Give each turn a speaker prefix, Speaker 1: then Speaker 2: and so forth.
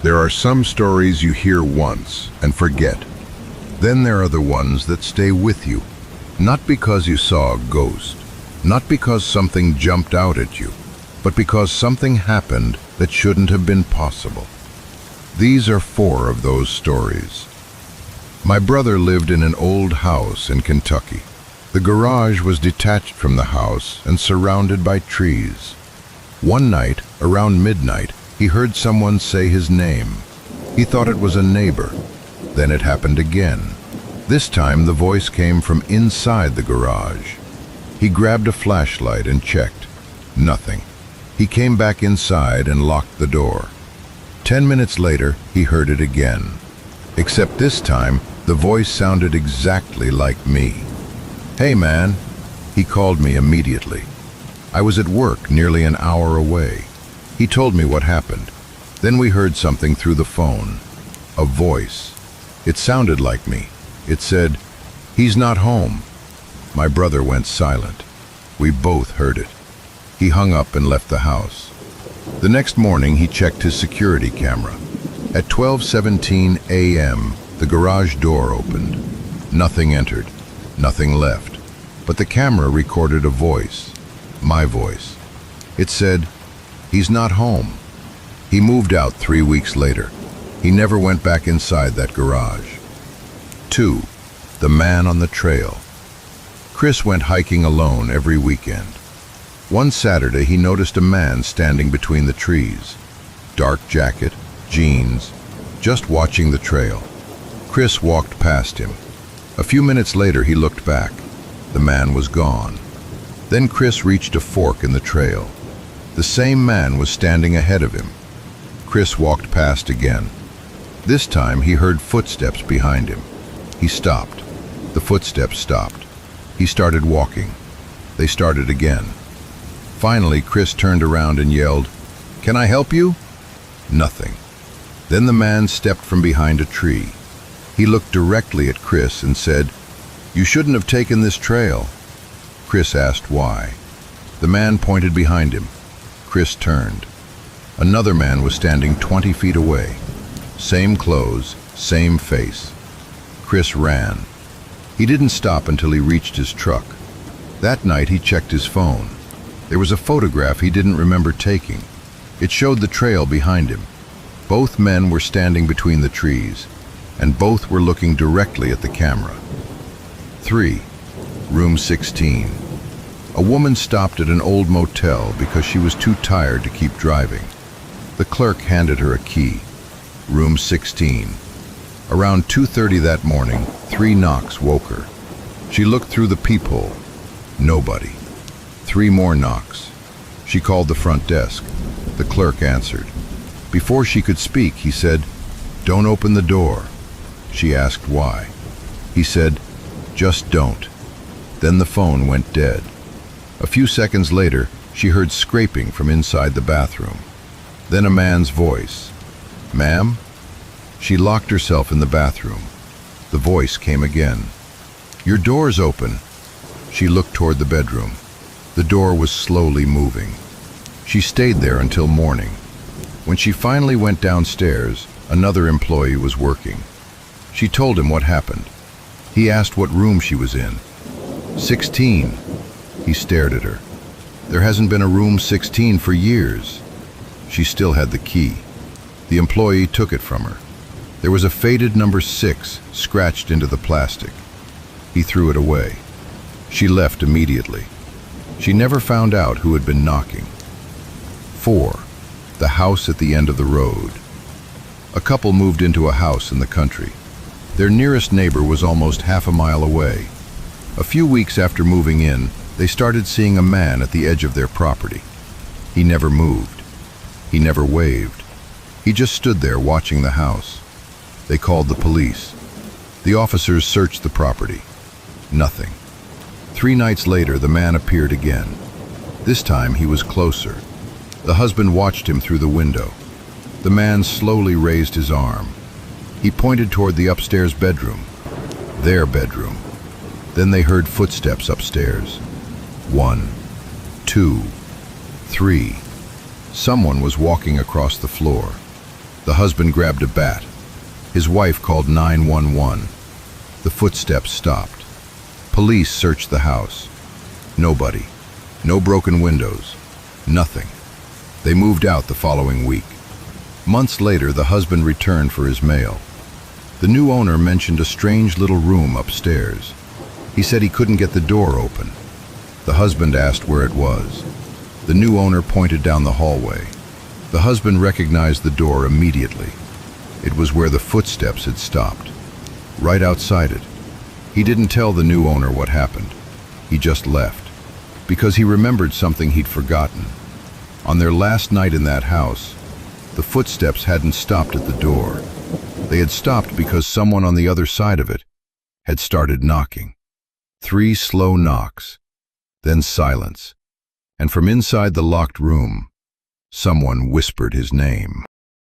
Speaker 1: There are some stories you hear once and forget. Then there are the ones that stay with you. Not because you saw a ghost, not because something jumped out at you, but because something happened that shouldn't have been possible. These are 4 of those stories. My brother lived in an old house in Kentucky. The garage was detached from the house and surrounded by trees. One night, around midnight, he heard someone say his name. He thought it was a neighbor. Then it happened again. This time the voice came from inside the garage. He grabbed a flashlight and checked. Nothing. He came back inside and locked the door. 10 minutes later, he heard it again. Except this time, the voice sounded exactly like me. "Hey man," he called me immediately. I was at work nearly an hour away. He told me what happened. Then we heard something through the phone. A voice. It sounded like me. It said, "He's not home." My brother went silent. We both heard it. He hung up and left the house. The next morning he checked his security camera. At 12:17 a.m., the garage door opened. Nothing entered, nothing left. But the camera recorded a voice. My voice. It said, "He's not home." He moved out 3 weeks later. He never went back inside that garage. 2. The man on the trail. Chris went hiking alone every weekend. One Saturday he noticed a man standing between the trees. Dark jacket, jeans, just watching the trail. Chris walked past him. A few minutes later he looked back. The man was gone. Then Chris reached a fork in the trail. The same man was standing ahead of him. Chris walked past again. This time he heard footsteps behind him. He stopped. The footsteps stopped. He started walking. They started again. Finally, Chris turned around and yelled, "Can I help you?" Nothing. Then the man stepped from behind a tree. He looked directly at Chris and said, "You shouldn't have taken this trail." Chris asked why. The man pointed behind him. Chris turned. Another man was standing 20 feet away. Same clothes, same face. Chris ran. He didn't stop until he reached his truck. That night he checked his phone. There was a photograph he didn't remember taking. It showed the trail behind him. Both men were standing between the trees, and both were looking directly at the camera. 3. Room 16. A woman stopped at an old motel because she was too tired to keep driving. The clerk handed her a key. Room 16. Around 2:30 that morning, 3 knocks woke her. She looked through the peephole. Nobody. 3 more knocks. She called the front desk. The clerk answered. Before she could speak, he said, "Don't open the door." She asked why. He said, "Just don't." Then the phone went dead. A few seconds later, she heard scraping from inside the bathroom. Then a man's voice. "Ma'am?" She locked herself in the bathroom. The voice came again. "Your door's open." She looked toward the bedroom. The door was slowly moving. She stayed there until morning. When she finally went downstairs, another employee was working. She told him what happened. He asked what room she was in. 16. He stared at her. There hasn't been a room 16 for years. She still had the key. The employee took it from her. There was a faded number 6 scratched into the plastic. He threw it away. She left immediately. She never found out who had been knocking. 4. The house at the end of the road. A couple moved into a house in the country. Their nearest neighbor was almost half a mile away. A few weeks after moving in, they started seeing a man at the edge of their property. He never moved. He never waved. He just stood there watching the house. They called the police. The officers searched the property. Nothing. 3 nights later, the man appeared again. This time he was closer. The husband watched him through the window. The man slowly raised his arm. He pointed toward the upstairs bedroom. Their bedroom. Then they heard footsteps upstairs. 1, 2, 3. Someone was walking across the floor. The husband grabbed a bat. His wife called 911. The footsteps stopped. Police searched the house. Nobody. No broken windows. Nothing. They moved out the following week. Months later, the husband returned for his mail. The new owner mentioned a strange little room upstairs. He said he couldn't get the door open. The husband asked where it was. The new owner pointed down the hallway. The husband recognized the door immediately. It was where the footsteps had stopped, right outside it. He didn't tell the new owner what happened. He just left, because he remembered something he'd forgotten. On their last night in that house, the footsteps hadn't stopped at the door. They had stopped because someone on the other side of it had started knocking. 3 slow knocks, then silence, and from inside the locked room, someone whispered his name.